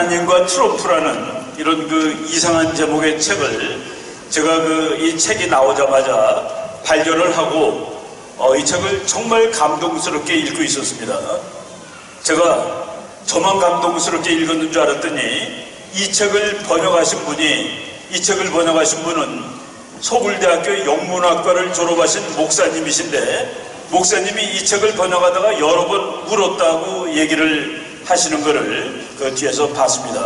하나님과 트럼프라는 이런 그 이상한 제목의 책을 제가 이 책이 나오자마자 발견을 하고 이 책을 정말 감동스럽게 읽고 있었습니다. 제가 저만 감동스럽게 읽었는 줄 알았더니 이 책을 번역하신 분은 서울대학교 영문학과를 졸업하신 목사님이신데, 목사님이 이 책을 번역하다가 여러 번 울었다고 얘기를 하시는 것을 그 뒤에서 봤습니다.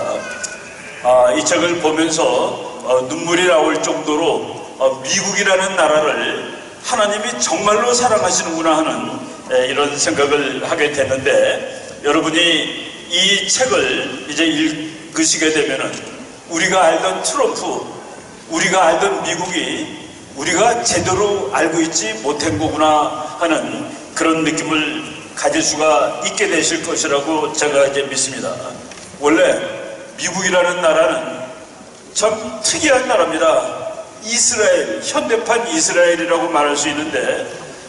이 책을 보면서 눈물이 나올 정도로 미국이라는 나라를 하나님이 정말로 사랑하시는구나 하는 이런 생각을 하게 됐는데, 여러분이 이 책을 이제 읽으시게 되면은 우리가 알던 트럼프, 우리가 알던 미국이 우리가 제대로 알고 있지 못한 거구나 하는 그런 느낌을 가질 수가 있게 되실 것이라고 제가 이제 믿습니다. 원래 미국이라는 나라는 참 특이한 나라입니다. 이스라엘, 현대판 이스라엘이라고 말할 수 있는데,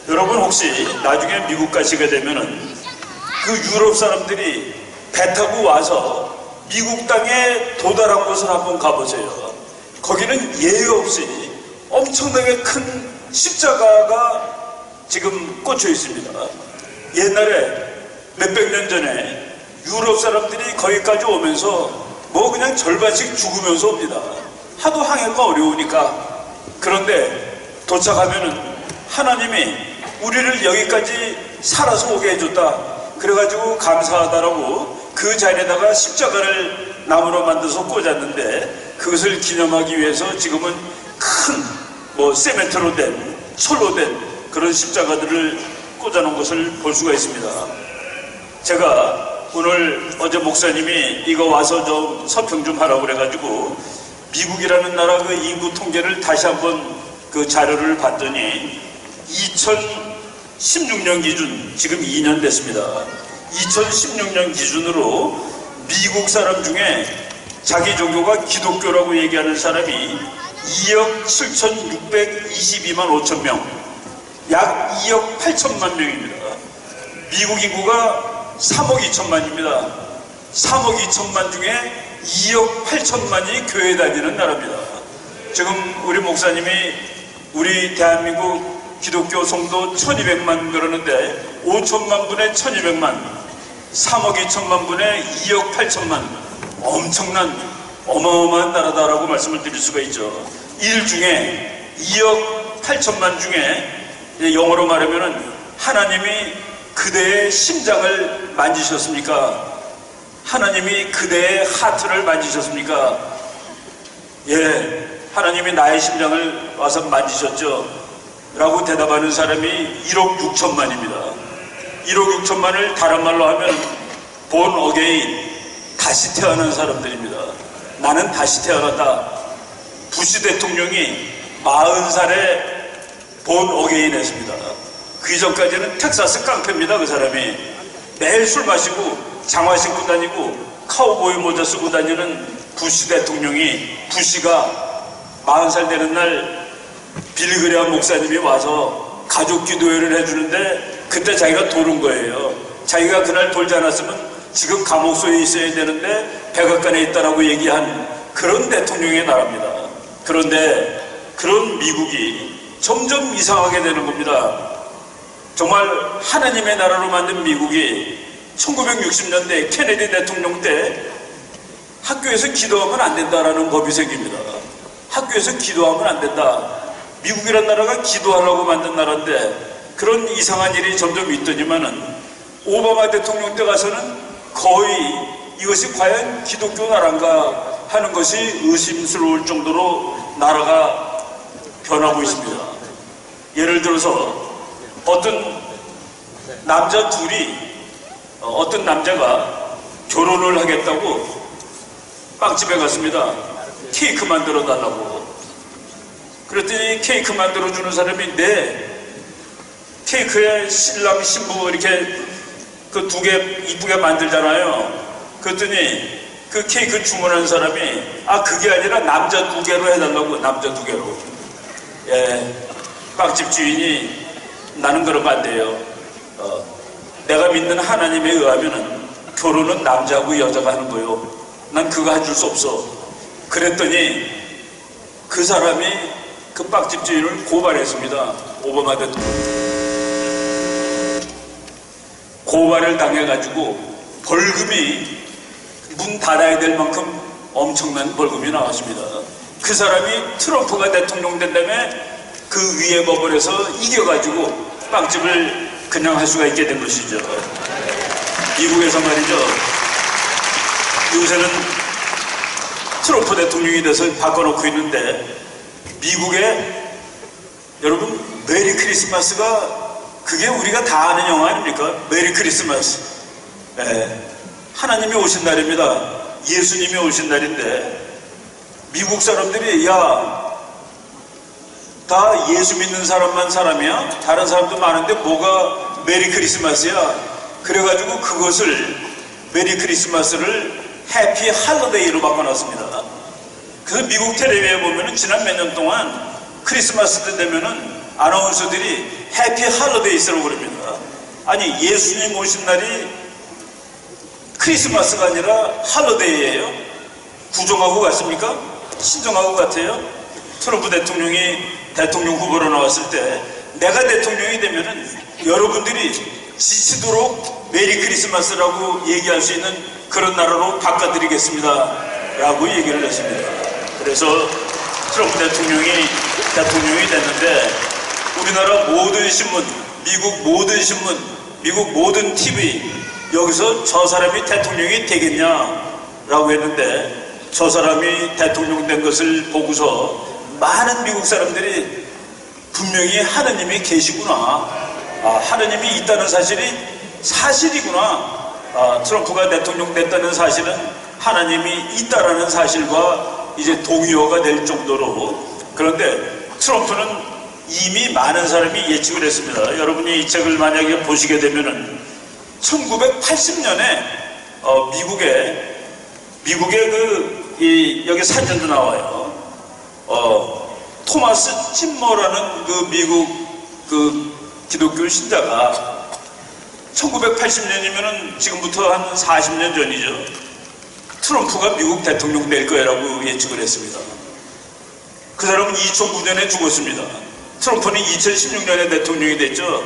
여러분 혹시 나중에 미국 가시게 되면은 그 유럽 사람들이 배 타고 와서 미국 땅에 도달한 곳을 한번 가보세요. 거기는 예외 없이 엄청나게 큰 십자가가 지금 꽂혀 있습니다. 옛날에 몇백 년 전에 유럽 사람들이 거기까지 오면서 뭐 그냥 절반씩 죽으면서 옵니다. 하도 항해가 어려우니까. 그런데 도착하면은 하나님이 우리를 여기까지 살아서 오게 해줬다, 그래가지고 감사하다라고 그 자리에다가 십자가를 나무로 만들어서 꽂았는데, 그것을 기념하기 위해서 지금은 큰 세멘트로 된, 철로 된 그런 십자가들을 꽂아놓은 것을 볼 수가 있습니다. 제가 오늘 어제 목사님이 이거 와서 좀 서평 좀 하라고 그래가지고 미국이라는 나라 그 인구 통계를 다시 한번 그 자료를 봤더니 2016년 기준, 지금 2년 됐습니다. 2016년 기준으로 미국 사람 중에 자기 종교가 기독교라고 얘기하는 사람이 2억 7,622만 5천 명, 약 2억 8천만 명입니다. 미국 인구가 3억 2천만입니다. 3억 2천만 중에 2억 8천만이 교회 다니는 나라입니다. 지금 우리 목사님이 우리 대한민국 기독교 성도 1200만 그러는데 5천만 분의 1200만, 3억 2천만 분의 2억 8천만, 엄청난 어마어마한 나라다라고 말씀을 드릴 수가 있죠. 일 중에 2억 8천만 중에 영어로 말하면은 하나님이 그대의 심장을 만지셨습니까? 하나님이 그대의 하트를 만지셨습니까? 예, 하나님이 나의 심장을 와서 만지셨죠 라고 대답하는 사람이 1억 6천만입니다. 1억 6천만을 다른 말로 하면 본 어게인, 다시 태어난 사람들입니다. 나는 다시 태어났다. 부시 대통령이 40살에 본 어게인 했습니다. 그 이전까지는 텍사스 깡패입니다. 그 사람이 매일 술 마시고 장화 신고 다니고 카우보이 모자 쓰고 다니는 부시 대통령이, 부시가 40살 되는 날 빌리그레암 목사님이 와서 가족 기도회를 해주는데 그때 자기가 도른 거예요. 자기가 그날 돌지 않았으면 지금 감옥소에 있어야 되는데 백악관에 있다라고 얘기한 그런 대통령의 나라입니다. 그런데 그런 미국이 점점 이상하게 되는 겁니다. 정말 하나님의 나라로 만든 미국이 1960년대 케네디 대통령 때 학교에서 기도하면 안 된다라는 법이 생깁니다. 학교에서 기도하면 안 된다. 미국이란 나라가 기도하려고 만든 나라인데 그런 이상한 일이 점점 있더니만은 오바마 대통령 때 가서는 거의 이것이 과연 기독교 나라인가 하는 것이 의심스러울 정도로 나라가 변하고 있습니다. 예를 들어서 어떤 남자 둘이, 어떤 남자가 결혼을 하겠다고 빵집에 갔습니다. 케이크 만들어 달라고. 그랬더니 케이크 만들어 주는 사람이 케이크에 신랑 신부 이렇게 그 두 개 이쁘게 만들잖아요. 그랬더니 그 케이크 주문한 사람이 그게 아니라 남자 2개로 해달라고. 남자 2개로. 예, 빵집 주인이 나는 그러면 안 돼요. 내가 믿는 하나님에 의하면은 결혼은 남자하고 여자가 하는 거요. 난 그거 해줄 수 없어. 그랬더니 그 사람이 그 빵집 주인을 고발했습니다. 오바마 대통령. 고발을 당해가지고 벌금이 문 닫아야 될 만큼 엄청난 벌금이 나왔습니다. 그 사람이 트럼프가 대통령 된 다음에 그 위에 법원에서 이겨가지고 빵집을 그냥 할 수가 있게 된 것이죠. 미국에서 말이죠. 요새는 트럼프 대통령이 돼서 바꿔놓고 있는데 미국에 여러분 메리 크리스마스가 그게 우리가 다 아는 영화 아닙니까? 메리 크리스마스. 하나님이 오신 날입니다. 예수님이 오신 날인데 미국 사람들이 다 예수 믿는 사람만 사람이야? 다른 사람도 많은데 뭐가 메리 크리스마스야? 그래가지고 그것을 메리 크리스마스를 해피 할러데이로 바꿔놨습니다. 그래서 미국 텔레비에 보면은 지난 몇 년 동안 크리스마스 때 되면은 아나운서들이 해피 할러데이스라고 그럽니다. 아니 예수님 오신 날이 크리스마스가 아니라 할러데이예요. 구정하고 같습니까? 신정하고 같아요. 트럼프 대통령이 대통령 후보로 나왔을 때 내가 대통령이 되면은 여러분들이 지치도록 메리 크리스마스라고 얘기할 수 있는 그런 나라로 바꿔드리겠습니다 라고 얘기를 했습니다. 그래서 트럼프 대통령이 됐는데 우리나라 모든 신문, 미국 모든 신문, 미국 모든 TV 여기서 저 사람이 대통령이 되겠냐라고 했는데 저 사람이 대통령 된 것을 보고서 많은 미국 사람들이 분명히 하느님이 계시구나, 하느님이 있다는 사실이 사실이구나, 트럼프가 대통령 됐다는 사실은 하나님이 있다라는 사실과 이제 동의어가 될 정도로. 그런데 트럼프는 이미 많은 사람이 예측을 했습니다. 여러분이 이 책을 만약에 보시게 되면은 1980년에 미국의 여기 사진도 나와요. 토마스 찜머라는 그 미국 그 기독교 신자가 1980년이면은 지금부터 한 40년 전이죠. 트럼프가 미국 대통령 될 거라고 예측을 했습니다. 그 사람은 2009년에 죽었습니다. 트럼프는 2016년에 대통령이 됐죠.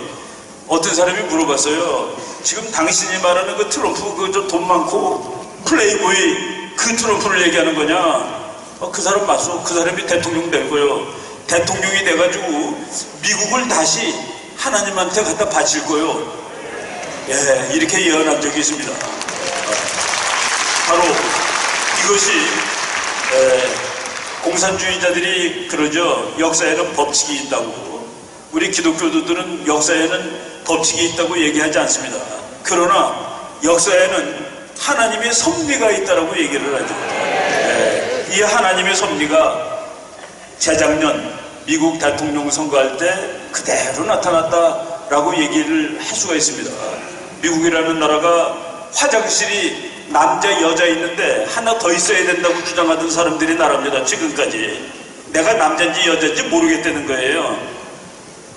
어떤 사람이 물어봤어요. 지금 당신이 말하는 그 트럼프 그 저 돈 많고 플레이보이 그 트럼프를 얘기하는 거냐? 그 사람 맞소. 그 사람이 대통령 될 거요. 대통령이 돼가지고 미국을 다시 하나님한테 갖다 바칠 거요. 이렇게 예언한 적이 있습니다. 바로 이것이 공산주의자들이 그러죠. 역사에는 법칙이 있다고. 우리 기독교도들은 역사에는 법칙이 있다고 얘기하지 않습니다. 그러나 역사에는 하나님의 섭리가 있다라고 얘기를 하죠. 이 하나님의 섭리가 재작년 미국 대통령 선거할 때 그대로 나타났다라고 얘기를 할 수가 있습니다. 미국이라는 나라가 화장실이 남자 여자 있는데 하나 더 있어야 된다고 주장하던 사람들이 나랍니다. 지금까지 내가 남자인지 여자인지 모르겠다는 거예요.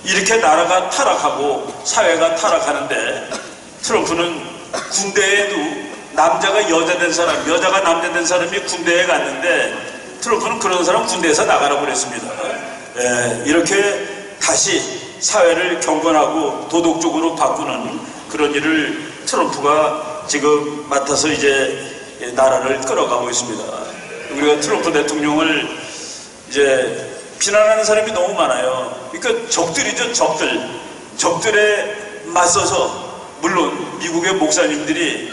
이렇게 나라가 타락하고 사회가 타락하는데 트럼프는 군대에도 남자가 여자 된 사람, 여자가 남자 된 사람이 군대에 갔는데 트럼프는 그런 사람 군대에서 나가라고 그랬습니다. 이렇게 다시 사회를 경건하고 도덕적으로 바꾸는 그런 일을 트럼프가 지금 맡아서 이제 나라를 끌어가고 있습니다. 우리가 트럼프 대통령을 이제 비난하는 사람이 너무 많아요. 그러니까 적들이죠, 적들. 적들에 맞서서 물론 미국의 목사님들이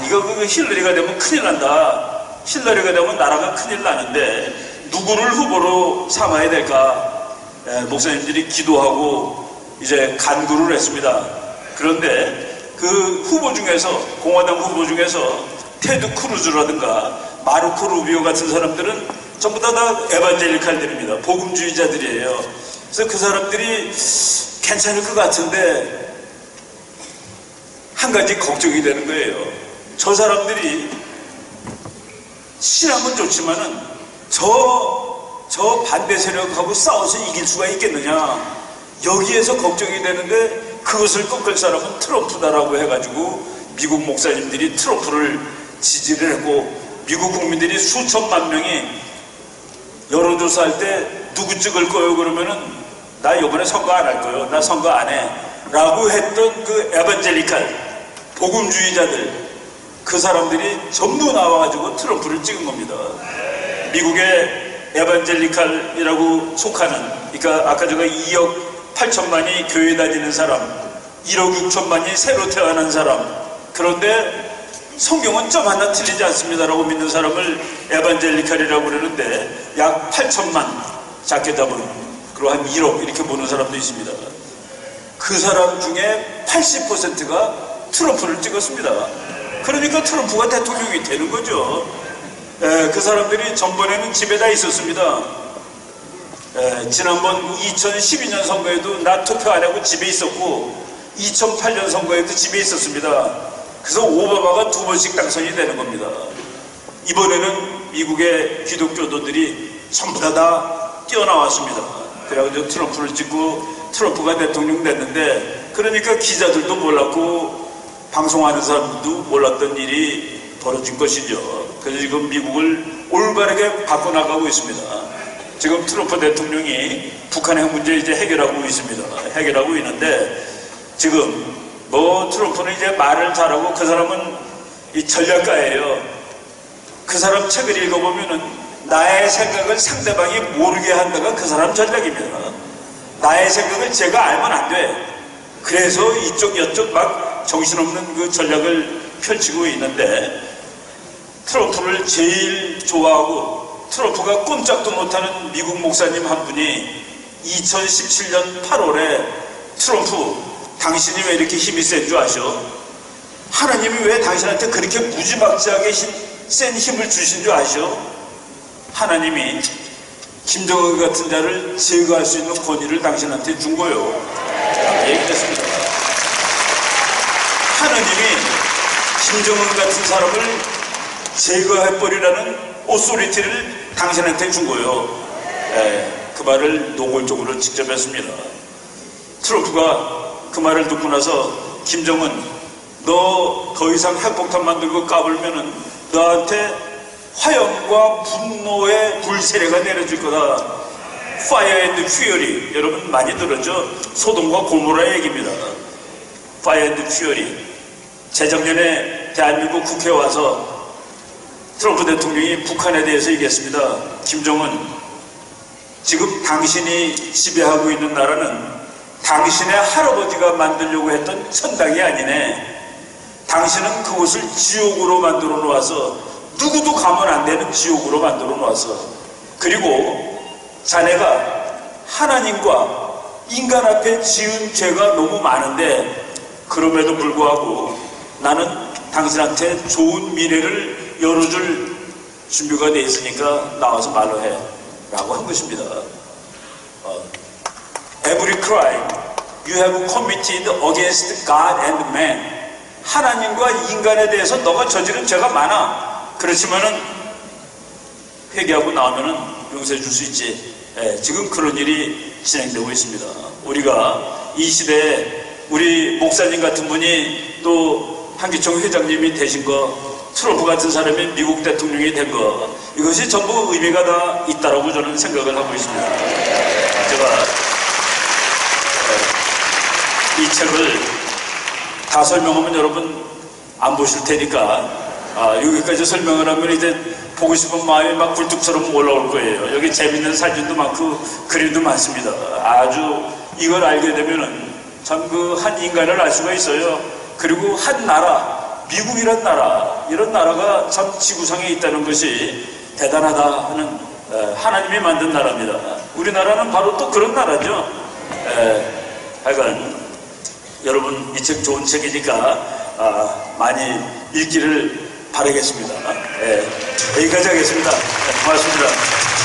이거 힐러리가 되면 큰일 난다. 힐러리가 되면 나라가 큰일 나는데 누구를 후보로 삼아야 될까? 목사님들이 기도하고 이제 간구를 했습니다. 그런데 그 후보 중에서 공화당 후보 중에서 테드 크루즈라든가 마르코 루비오 같은 사람들은 전부 다 에반젤리칼들입니다. 복음주의자들이에요. 그래서 그 사람들이 괜찮을 것 같은데 한 가지 걱정이 되는 거예요. 저 사람들이 신앙은 좋지만은 저 반대 세력하고 싸워서 이길 수가 있겠느냐, 여기에서 걱정이 되는데 그것을 꺾을 사람은 트럼프다라고 해가지고 미국 목사님들이 트럼프를 지지를 했고 미국 국민들이 수천만 명이 여론조사할 때 누구 찍을 거요? 그러면은 나 이번에 선거 안 할 거요. 나 선거 안 해. 라고 했던 그 에반젤리칼 복음주의자들, 그 사람들이 전부 나와가지고 트럼프를 찍은 겁니다. 미국의 에반젤리칼이라고 속하는, 그러니까 아까 제가 2억 8천만이 교회 다니는 사람, 1억 6천만이 새로 태어난 사람, 그런데 성경은 점 하나 틀리지 않습니다라고 믿는 사람을 에반젤리칼이라고 그러는데 약 8천만, 작게 잡은, 그리고 한 1억 이렇게 보는 사람도 있습니다. 그 사람 중에 80%가 트럼프를 찍었습니다. 그러니까 트럼프가 대통령이 되는 거죠. 그 사람들이 전번에는 집에다 있었습니다. 지난번 2012년 선거에도 나 투표 안 하고 집에 있었고 2008년 선거에도 집에 있었습니다. 그래서 오바마가 2번씩 당선이 되는 겁니다. 이번에는 미국의 기독교도들이 전부 다 뛰어나왔습니다. 그래가지고 트럼프를 찍고 트럼프가 대통령 됐는데, 그러니까 기자들도 몰랐고 방송하는 사람들도 몰랐던 일이 벌어진 것이죠. 그래서 지금 미국을 올바르게 바꿔나가고 있습니다. 지금 트럼프 대통령이 북한 핵 문제 이제 해결하고 있습니다. 해결하고 있는데, 지금 트럼프는 이제 말을 잘하고, 그 사람은 이 전략가예요. 그 사람 책을 읽어보면은 나의 생각을 상대방이 모르게 한다가 그 사람 전략입니다. 나의 생각을 제가 알면 안 돼. 그래서 이쪽 여쪽 막 정신없는 그 전략을 펼치고 있는데, 트럼프를 제일 좋아하고 트럼프가 꼼짝도 못하는 미국 목사님 한 분이 2017년 8월에 트럼프, 당신이 왜 이렇게 힘이 센 줄 아셔? 하나님이 왜 당신한테 그렇게 무지막지하게 센 힘을 주신 줄 아셔? 하나님이 김정은 같은 자를 제거할 수 있는 권위를 당신한테 준 거요. 얘기했습니다. 하나님이 김정은 같은 사람을 제거해버리라는 오소리티를 당신한테 준 거요. 그 말을 노골적으로 직접 했습니다. 트럼프가 그 말을 듣고 나서, 김정은, 너 더 이상 핵폭탄 만들고 까불면은 너한테 화염과 분노의 불세례가 내려질 거다. Fire and Fury. 여러분 많이 들었죠? 소돔과 고모라 얘기입니다. Fire and Fury. 재작년에 대한민국 국회에 와서 트럼프 대통령이 북한에 대해서 얘기했습니다. 김정은, 지금 당신이 지배하고 있는 나라는 당신의 할아버지가 만들려고 했던 천당이 아니네. 당신은 그곳을 지옥으로 만들어 놓아서, 누구도 가면 안 되는 지옥으로 만들어 놓아서, 그리고 자네가 하나님과 인간 앞에 지은 죄가 너무 많은데, 그럼에도 불구하고 나는 당신한테 좋은 미래를 열어줄 준비가 돼 있으니까 나와서 말로 해 라고 한 것입니다. Every crime you have committed against God and man. 하나님과 인간에 대해서 너가 저지른 죄가 많아. 그렇지만은 회개하고 나오면은 용서해 줄 수 있지. 지금 그런 일이 진행되고 있습니다. 우리가 이 시대에 우리 목사님 같은 분이, 또 한기총 회장님이 되신 거, 트럼프 같은 사람이 미국 대통령이 된 거, 이것이 전부 의미가 다 있다라고 저는 생각을 하고 있습니다. 제가 이 책을 다 설명하면 여러분 안 보실 테니까, 여기까지 설명을 하면 이제 보고 싶은 마음이 막 굴뚝처럼 올라올 거예요. 여기 재밌는 사진도 많고 그림도 많습니다. 아주 이걸 알게 되면은 참 그 한 인간을 알 수가 있어요. 그리고 한 나라, 미국이란 나라, 이런 나라가 참 지구상에 있다는 것이 대단하다 하는, 하나님이 만든 나라입니다. 우리나라는 바로 또 그런 나라죠. 하여간 여러분 이 책 좋은 책이니까 많이 읽기를 바라겠습니다. 여기까지 하겠습니다. 고맙습니다.